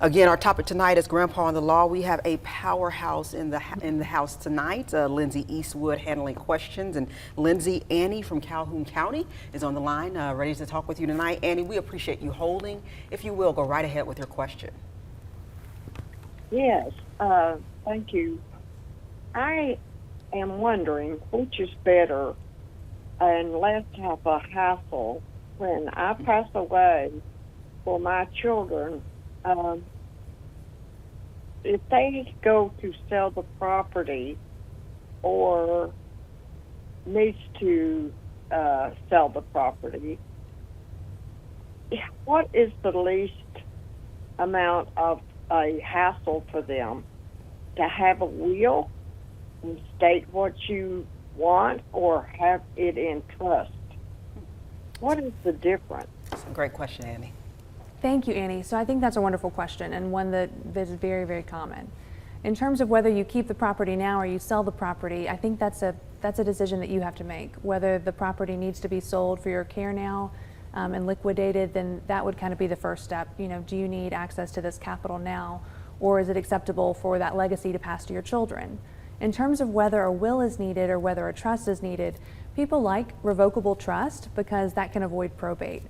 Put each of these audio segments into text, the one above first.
Again, our topic tonight is Grandpa in the Law. We have a powerhouse in the house tonight, Lindsay Eastwood handling questions. And Lindsay, Annie from Calhoun County is on the line, ready to talk with you tonight. Annie, we appreciate you holding. If you will, go right ahead with your question. Yes, thank you. I am wondering which is better and less have a hassle when I pass away for my children. If they go to sell the property or needs to sell the property, what is the least amount of a hassle for them? To have a will and state what you want, or have it in trust? What is the difference? That's a great question, Annie. Thank you, Annie. So I think that's a wonderful question, and one that is very, very common. In terms of whether you keep the property now or you sell the property, I think that's a decision that you have to make. Whether the property needs to be sold for your care now and liquidated, then that would kind of be the first step. You know, do you need access to this capital now, or is it acceptable for that legacy to pass to your children? In terms of whether a will is needed or whether a trust is needed, people like revocable trust because that can avoid probate.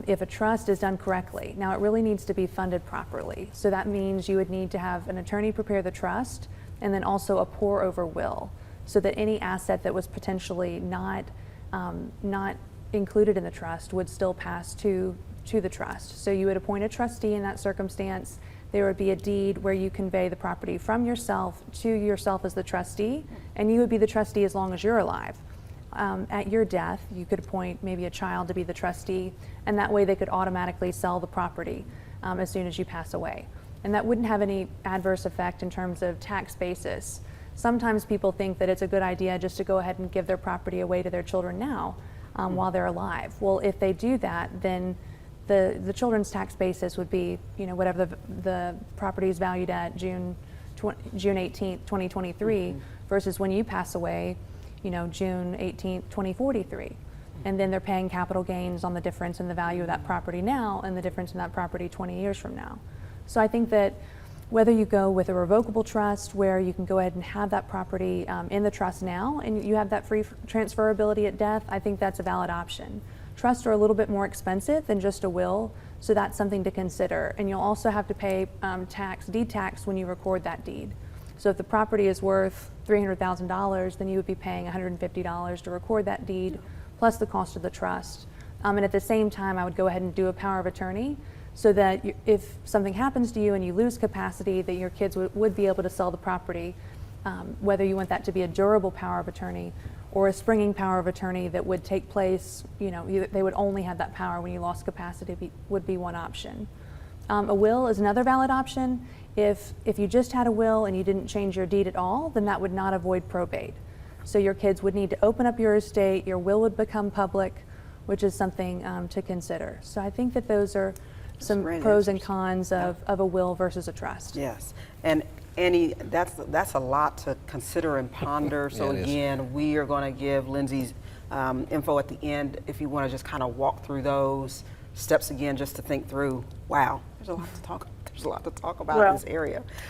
If a trust is done correctly. Now, it really needs to be funded properly. So that means you would need to have an attorney prepare the trust and then also a pour over will so that any asset that was potentially not included in the trust would still pass to the trust. So you would appoint a trustee in that circumstance. There would be a deed where you convey the property from yourself to yourself as the trustee, and you would be the trustee as long as you're alive. At your death, you could appoint maybe a child to be the trustee, and that way they could automatically sell the property as soon as you pass away. And that wouldn't have any adverse effect in terms of tax basis. Sometimes people think that it's a good idea just to go ahead and give their property away to their children now while they're alive. Well, if they do that, then the children's tax basis would be, you know, whatever the property is valued at June 18th, 2023, versus when you pass away, you know, June 18th, 2043. And then they're paying capital gains on the difference in the value of that property now and the difference in that property 20 years from now. So I think that whether you go with a revocable trust where you can go ahead and have that property in the trust now and you have that free transferability at death, I think that's a valid option. Trusts are a little bit more expensive than just a will, so that's something to consider. And you'll also have to pay deed tax when you record that deed. So if the property is worth $300,000, then you would be paying $150 to record that deed, plus the cost of the trust. And at the same time, I would go ahead and do a power of attorney so that if something happens to you and you lose capacity, that your kids would be able to sell the property, whether you want that to be a durable power of attorney or a springing power of attorney that would take place, you know, they would only have that power when you lost capacity would be one option. A will is another valid option. If you just had a will and you didn't change your deed at all, then that would not avoid probate. So your kids would need to open up your estate, your will would become public, which is something to consider. So I think that those are some pros and cons of a will versus a trust. Yes, and Annie, that's a lot to consider and ponder. So again, we are going to give Lindsay's info at the end if you want to just kind of walk through those steps again, just to think through. Wow, there's a lot to talk about in this area.